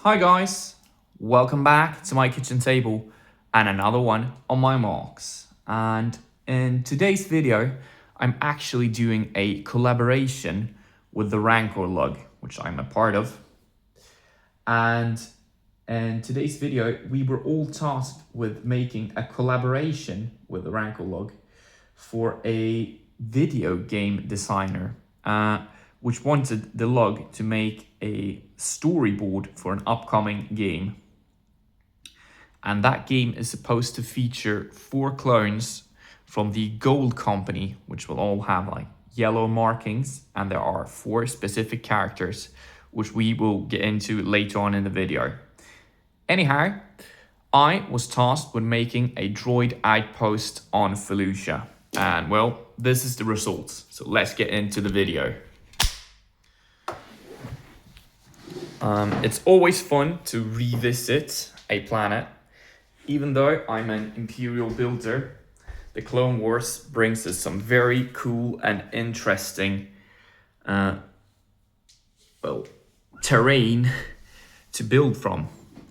Hi guys, welcome back to my kitchen table and another one on my marks. And in today's video, I'm actually doing a collaboration with the Rancor LUG, which I'm a part of. And in today's video, we were all tasked with making a collaboration with the Rancor LUG for a video game designer, which wanted the LUG to make a storyboard for an upcoming game. And that game is supposed to feature 4 clones from the Gold Company, which will all have like yellow markings, and there are 4 specific characters, which we will get into later on in the video. Anyhow, I was tasked with making a droid outpost on Felucia. And well, this is the results. So let's get into the video. It's always fun to revisit a planet. Even though I'm an Imperial builder, the Clone Wars brings us some very cool and interesting terrain to build from.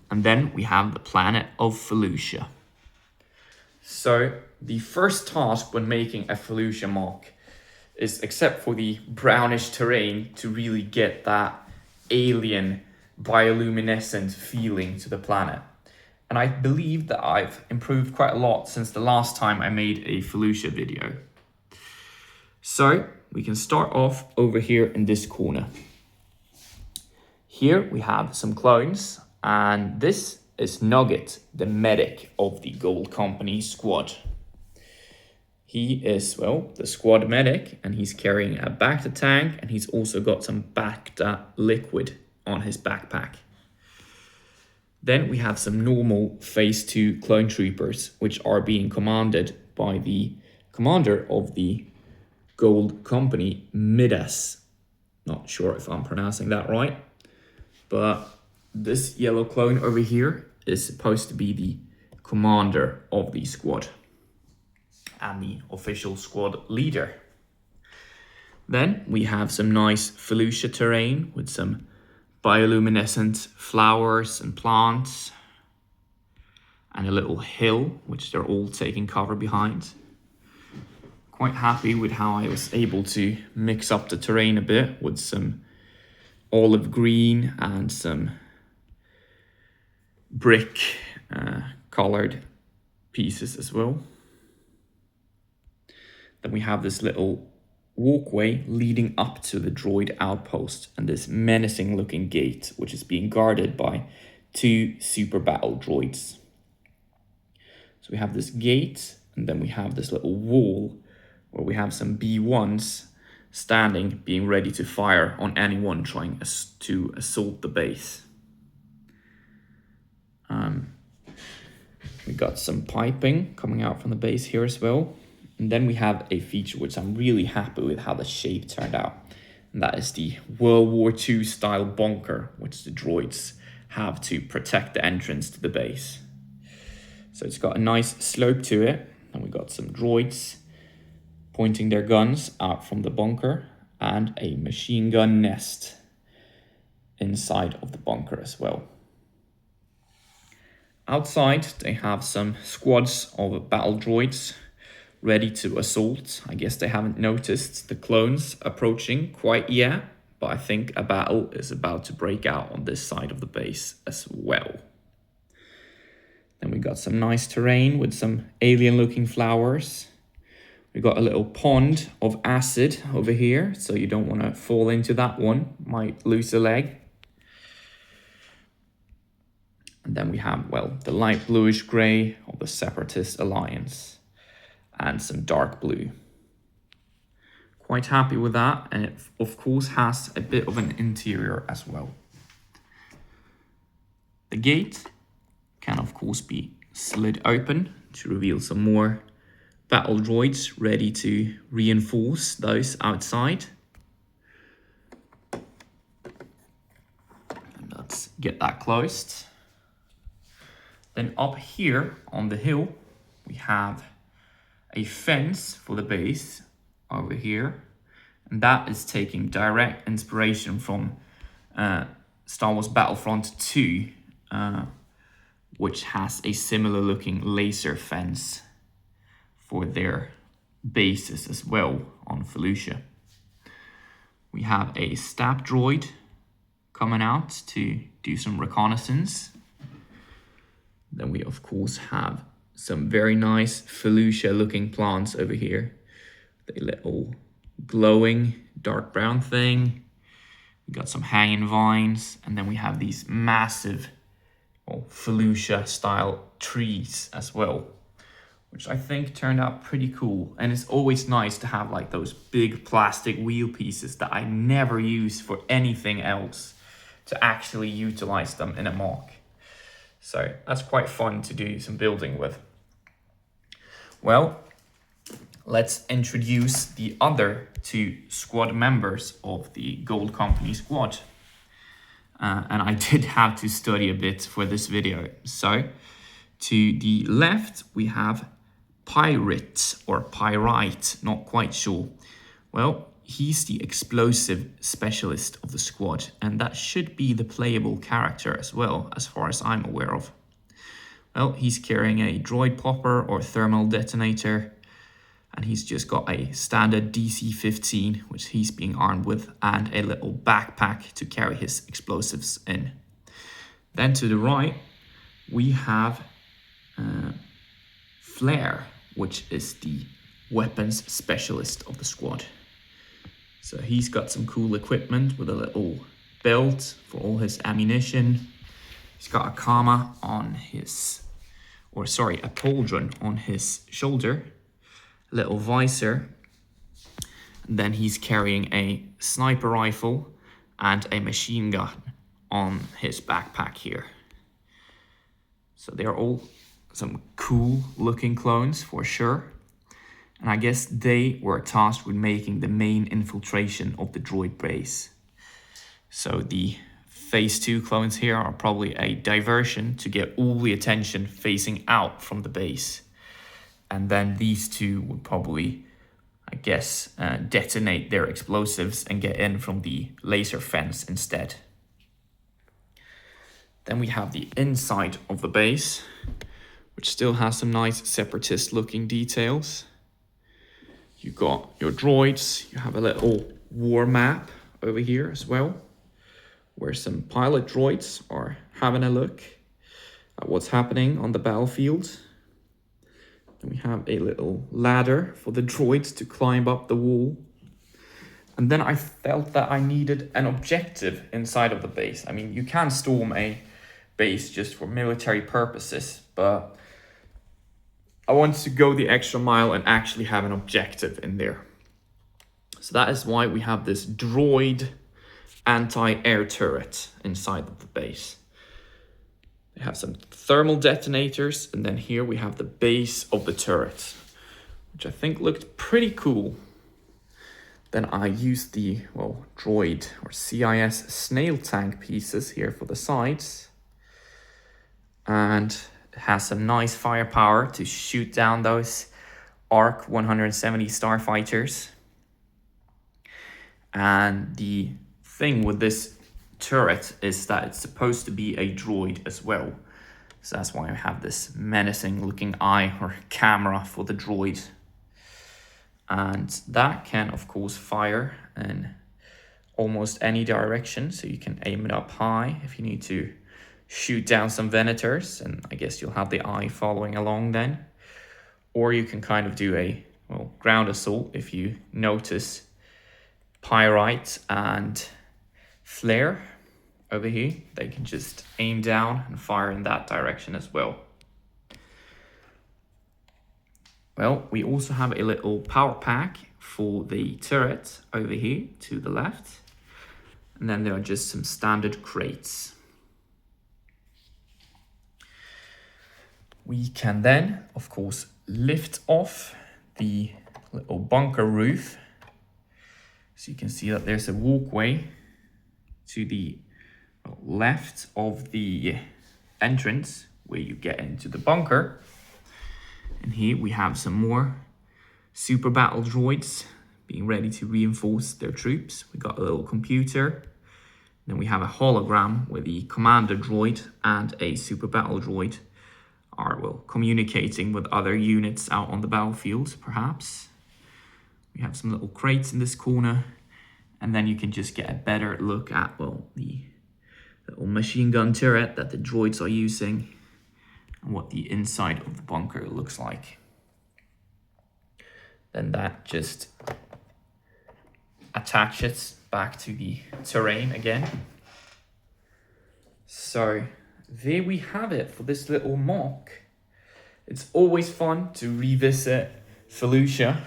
And then we have the planet of Felucia. So the first task when making a Felucia MOC is, except for the brownish terrain, to really get that alien bioluminescent feeling to the planet. And I believe that I've improved quite a lot since the last time I made a Felucia video. So we can start off over here in this corner. Here we have some clones, and this is Nugget, the medic of the Gold Company squad. He is, well, the squad medic, and he's carrying a Bacta tank, and he's also got some Bacta liquid on his backpack. Then we have some normal phase 2 clone troopers, which are being commanded by the commander of the Gold Company, Midas. Not sure if I'm pronouncing that right, but this yellow clone over here is supposed to be the commander of the squad and the official squad leader. Then we have some nice Felucia terrain with some bioluminescent flowers and plants, and a little hill which they're all taking cover behind. Quite happy with how I was able to mix up the terrain a bit with some olive green and some brick colored pieces as well. Then we have this little walkway leading up to the droid outpost and this menacing looking gate, which is being guarded by 2 super battle droids. So we have this gate, and then we have this little wall where we have some B1s standing, being ready to fire on anyone trying to assault the base. We got some piping coming out from the base here as well. And then we have a feature which I'm really happy with how the shape turned out. And that is the World War II style bunker, which the droids have to protect the entrance to the base. So it's got a nice slope to it. And we got some droids pointing their guns out from the bunker, and a machine gun nest inside of the bunker as well. Outside, they have some squads of battle droids ready to assault. I guess they haven't noticed the clones approaching quite yet, but I think a battle is about to break out on this side of the base as well. Then we got some nice terrain with some alien looking flowers. We got a little pond of acid over here, so you don't want to fall into that one, might lose a leg. And then we have, well, the light bluish gray of the Separatist Alliance and some dark blue. Quite happy with that, and it of course has a bit of an interior as well. The gate can of course be slid open to reveal some more battle droids ready to reinforce those outside. And let's get that closed. Then up here on the hill, we have a fence for the base over here. And that is taking direct inspiration from Star Wars Battlefront 2, which has a similar looking laser fence for their bases as well on Felucia. We have a stab droid coming out to do some reconnaissance. Then we of course have some very nice Felucia looking plants over here. The little glowing dark brown thing. We got some hanging vines, and then we have these massive Felucia style trees as well, which I think turned out pretty cool. And it's always nice to have like those big plastic wheel pieces that I never use for anything else to actually utilize them in a MOC. So that's quite fun to do some building with. Well, let's introduce the other two squad members of the Gold Company squad. And I did have to study a bit for this video. So to the left, we have Pirate or Pyrite, not quite sure. Well, he's the explosive specialist of the squad, and that should be the playable character as well, as far as I'm aware of. Well, he's carrying a droid popper or thermal detonator, and he's just got a standard DC-15, which he's being armed with, and a little backpack to carry his explosives in. Then to the right, we have Flare, which is the weapons specialist of the squad. So he's got some cool equipment with a little belt for all his ammunition. He's got a Kama on his, a pauldron on his shoulder, a little visor. And then he's carrying a sniper rifle and a machine gun on his backpack here. So they're all some cool looking clones for sure. And I guess they were tasked with making the main infiltration of the droid base. So the Phase 2 clones here are probably a diversion to get all the attention facing out from the base. And then these two would probably, I guess, detonate their explosives and get in from the laser fence instead. Then we have the inside of the base, which still has some nice separatist looking details. You got your droids, you have a little war map over here as well, where some pilot droids are having a look at what's happening on the battlefield. And we have a little ladder for the droids to climb up the wall. And then I felt that I needed an objective inside of the base. I mean, you can storm a base just for military purposes, but I wanted to go the extra mile and actually have an objective in there. So that is why we have this droid anti-air turret inside of the base. They have some thermal detonators, and then here we have the base of the turret, which I think looked pretty cool. Then I used the, Droid or CIS snail tank pieces here for the sides. And it has some nice firepower to shoot down those ARC 170 starfighters. And the thing with this turret is that it's supposed to be a droid as well. So that's why I have this menacing looking eye or camera for the droid. And that can of course fire in almost any direction. So you can aim it up high if you need to shoot down some venators, and I guess you'll have the eye following along then. Or you can kind of do a ground assault if you notice Pyrite and Flare over here. They can just aim down and fire in that direction as well. Well, we also have a little power pack for the turret over here to the left. And then there are just some standard crates. We can then, of course, lift off the little bunker roof. So you can see that there's a walkway to the left of the entrance where you get into the bunker. And here we have some more super battle droids being ready to reinforce their troops. We got a little computer. Then we have a hologram where the commander droid and a super battle droid are, well, communicating with other units out on the battlefield, perhaps. We have some little crates in this corner, and then you can just get a better look at, well, the little machine gun turret that the droids are using and what the inside of the bunker looks like. Then that just attaches back to the terrain again. So there we have it for this little mock. It's always fun to revisit Felucia,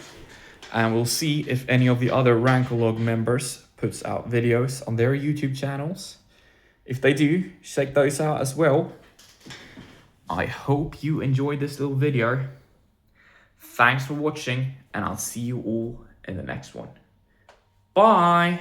and we'll see if any of the other Rancor LUG members puts out videos on their YouTube channels. If they do, check those out as well. I hope you enjoyed this little video. Thanks for watching, and I'll see you all in the next one. Bye!